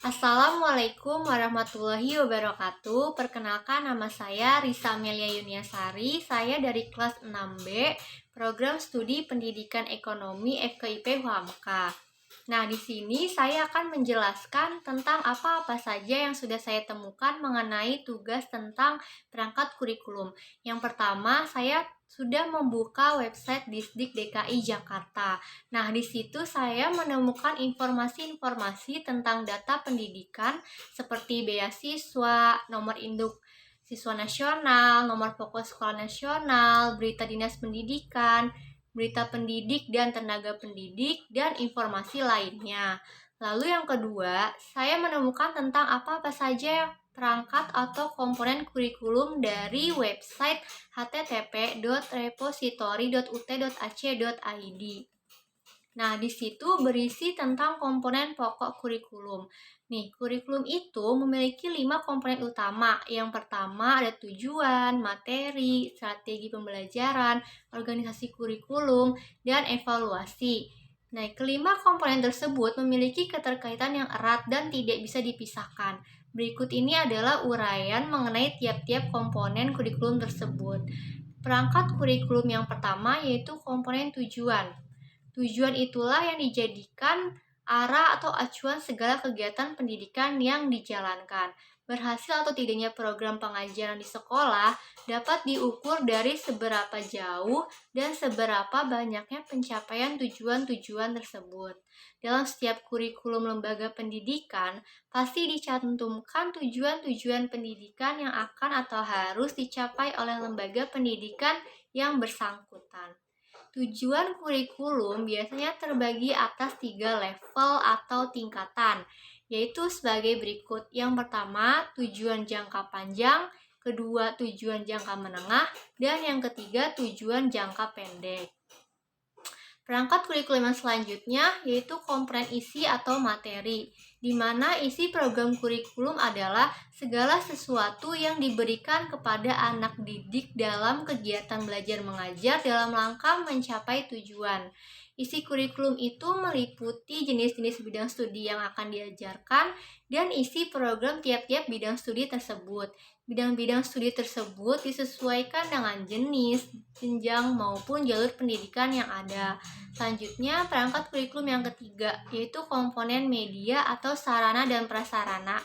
Assalamualaikum warahmatullahi wabarakatuh. Perkenalkan, nama saya Risa Amelia Yuniasari. Saya dari kelas 6B, Program Studi Pendidikan Ekonomi FKIP Huamka. Nah, di sini saya akan menjelaskan tentang apa-apa saja yang sudah saya temukan mengenai tugas tentang perangkat kurikulum. Yang pertama, saya sudah membuka website Disdik DKI Jakarta. Nah, di situ saya menemukan informasi-informasi tentang data pendidikan seperti beasiswa, nomor induk siswa nasional, nomor pokok sekolah nasional, berita dinas pendidikan, berita pendidik dan tenaga pendidik, dan informasi lainnya. Lalu yang kedua, saya menemukan tentang apa-apa saja perangkat atau komponen kurikulum dari website http://repository.ut.ac.id. Nah, di situ berisi tentang komponen pokok kurikulum. Nih, kurikulum itu memiliki 5 komponen utama. Yang pertama ada tujuan, materi, strategi pembelajaran, organisasi kurikulum, dan evaluasi. Nah, kelima komponen tersebut memiliki keterkaitan yang erat dan tidak bisa dipisahkan. Berikut ini adalah uraian mengenai tiap-tiap komponen kurikulum tersebut. Perangkat kurikulum yang pertama yaitu komponen tujuan. Tujuan itulah yang dijadikan arah atau acuan segala kegiatan pendidikan yang dijalankan. Berhasil atau tidaknya program pengajaran di sekolah dapat diukur dari seberapa jauh dan seberapa banyaknya pencapaian tujuan-tujuan tersebut. Dalam setiap kurikulum lembaga pendidikan, pasti dicantumkan tujuan-tujuan pendidikan yang akan atau harus dicapai oleh lembaga pendidikan yang bersangkutan. Tujuan kurikulum biasanya terbagi atas 3 level atau tingkatan, yaitu sebagai berikut. Yang pertama, tujuan jangka panjang, kedua, tujuan jangka menengah, dan yang ketiga, tujuan jangka pendek. Perangkat kurikulum yang selanjutnya yaitu komponen isi atau materi, di mana isi program kurikulum adalah segala sesuatu yang diberikan kepada anak didik dalam kegiatan belajar mengajar dalam rangka mencapai tujuan. Isi kurikulum itu meliputi jenis-jenis bidang studi yang akan diajarkan dan isi program tiap-tiap bidang studi tersebut. Bidang-bidang studi tersebut disesuaikan dengan jenis, jenjang, maupun jalur pendidikan yang ada. Selanjutnya, perangkat kurikulum yang ketiga, yaitu komponen media atau sarana dan prasarana.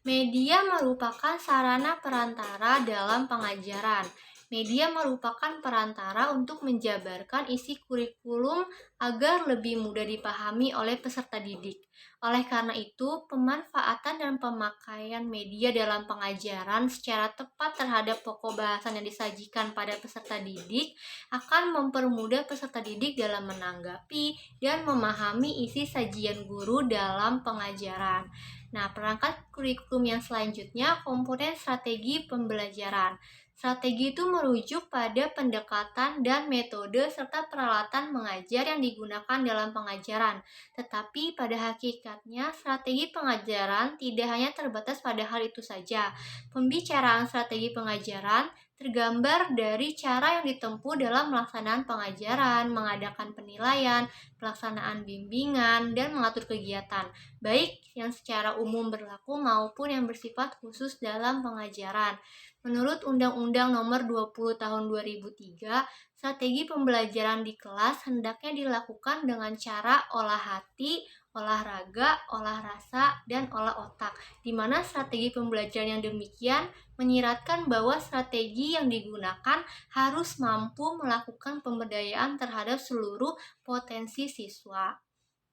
Media merupakan sarana perantara dalam pengajaran. Media merupakan perantara untuk menjabarkan isi kurikulum agar lebih mudah dipahami oleh peserta didik. Oleh karena itu, pemanfaatan dan pemakaian media dalam pengajaran secara tepat terhadap pokok bahasan yang disajikan pada peserta didik akan mempermudah peserta didik dalam menanggapi dan memahami isi sajian guru dalam pengajaran. Nah, perangkat kurikulum yang selanjutnya komponen strategi pembelajaran. Strategi itu merujuk pada pendekatan dan metode serta peralatan mengajar yang digunakan dalam pengajaran. Tetapi pada hakikatnya strategi pengajaran tidak hanya terbatas pada hal itu saja. Pembicaraan strategi pengajaran tergambar dari cara yang ditempuh dalam melaksanakan pengajaran, mengadakan penilaian, pelaksanaan bimbingan, dan mengatur kegiatan, baik yang secara umum berlaku maupun yang bersifat khusus dalam pengajaran. Menurut Undang-Undang Nomor 20 Tahun 2003, strategi pembelajaran di kelas hendaknya dilakukan dengan cara olah hati, olah raga, olah rasa, dan olah otak, di mana strategi pembelajaran yang demikian menyiratkan bahwa strategi yang digunakan harus mampu melakukan pemberdayaan terhadap seluruh potensi siswa.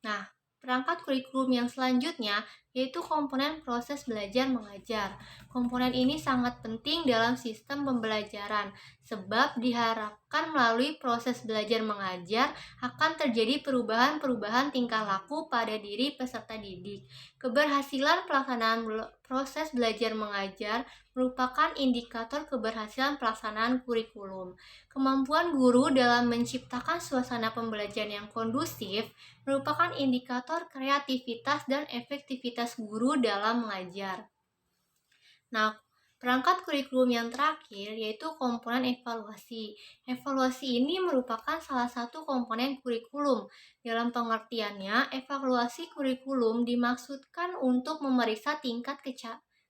Nah, perangkat kurikulum yang selanjutnya yaitu komponen proses belajar mengajar. Komponen ini sangat penting dalam sistem pembelajaran sebab diharapkan melalui proses belajar mengajar akan terjadi perubahan-perubahan tingkah laku pada diri peserta didik. Keberhasilan pelaksanaan proses belajar mengajar merupakan indikator keberhasilan pelaksanaan kurikulum. Kemampuan guru dalam menciptakan suasana pembelajaran yang kondusif merupakan indikator kreativitas dan efektivitas guru dalam mengajar. Nah, Perangkat kurikulum yang terakhir yaitu komponen evaluasi. Evaluasi ini merupakan salah satu komponen kurikulum. Dalam pengertiannya, evaluasi kurikulum dimaksudkan untuk memeriksa tingkat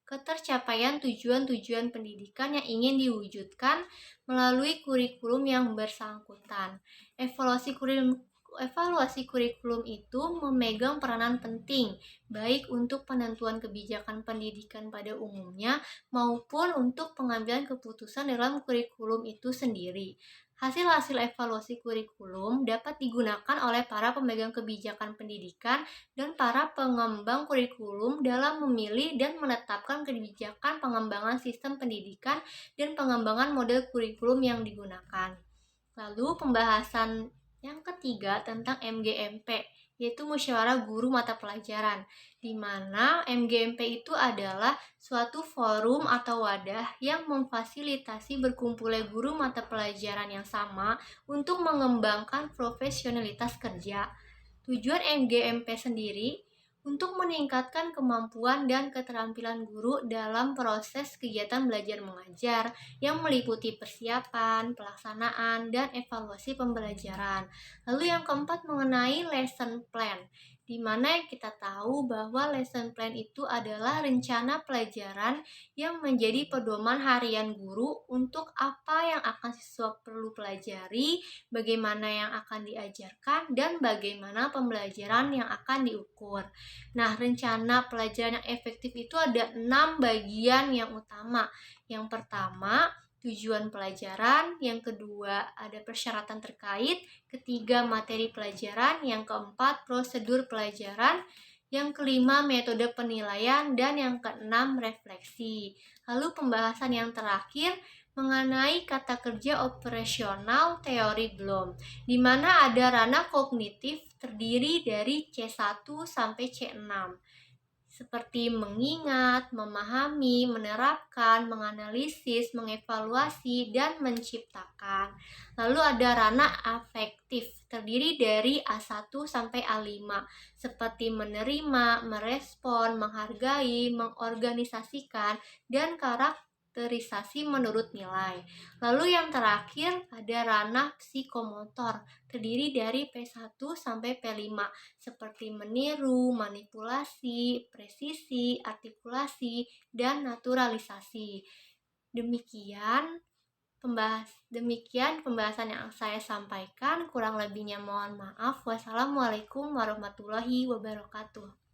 ketercapaian tujuan-tujuan pendidikan yang ingin diwujudkan melalui kurikulum yang bersangkutan. Evaluasi kurikulum Evaluasi kurikulum itu memegang peranan penting, baik untuk penentuan kebijakan pendidikan pada umumnya maupun untuk pengambilan keputusan dalam kurikulum itu sendiri. Hasil-hasil evaluasi kurikulum dapat digunakan oleh para pemegang kebijakan pendidikan dan para pengembang kurikulum dalam memilih dan menetapkan kebijakan pengembangan sistem pendidikan dan pengembangan model kurikulum yang digunakan. Lalu pembahasan yang ketiga tentang MGMP, yaitu musyawarah guru mata pelajaran, di mana MGMP itu adalah suatu forum atau wadah yang memfasilitasi berkumpulnya guru mata pelajaran yang sama untuk mengembangkan profesionalitas kerja. Tujuan MGMP sendiri untuk meningkatkan kemampuan dan keterampilan guru dalam proses kegiatan belajar mengajar yang meliputi persiapan, pelaksanaan, dan evaluasi pembelajaran. Lalu yang keempat mengenai lesson plan, di mana kita tahu bahwa lesson plan itu adalah rencana pelajaran yang menjadi pedoman harian guru untuk apa yang akan siswa perlu pelajari, bagaimana yang akan diajarkan, dan bagaimana pembelajaran yang akan diukur. Nah, rencana pelajaran yang efektif itu ada 6 bagian yang utama. Yang pertama, tujuan pelajaran, yang kedua ada persyaratan terkait, ketiga materi pelajaran, yang keempat prosedur pelajaran, yang kelima metode penilaian, dan yang keenam refleksi. Lalu pembahasan yang terakhir mengenai kata kerja operasional teori Bloom, di mana ada ranah kognitif terdiri dari C1 sampai C6 seperti mengingat, memahami, menerapkan, menganalisis, mengevaluasi, dan menciptakan. Lalu ada ranah afektif, terdiri dari A1 sampai A5, seperti menerima, merespon, menghargai, mengorganisasikan, dan karakterisasi menurut nilai. Lalu yang terakhir ada ranah psikomotor, terdiri dari P1 sampai P5, seperti meniru, manipulasi, presisi, artikulasi, dan naturalisasi. Demikian pembahasan yang saya sampaikan. Kurang lebihnya mohon maaf. Wassalamualaikum warahmatullahi wabarakatuh.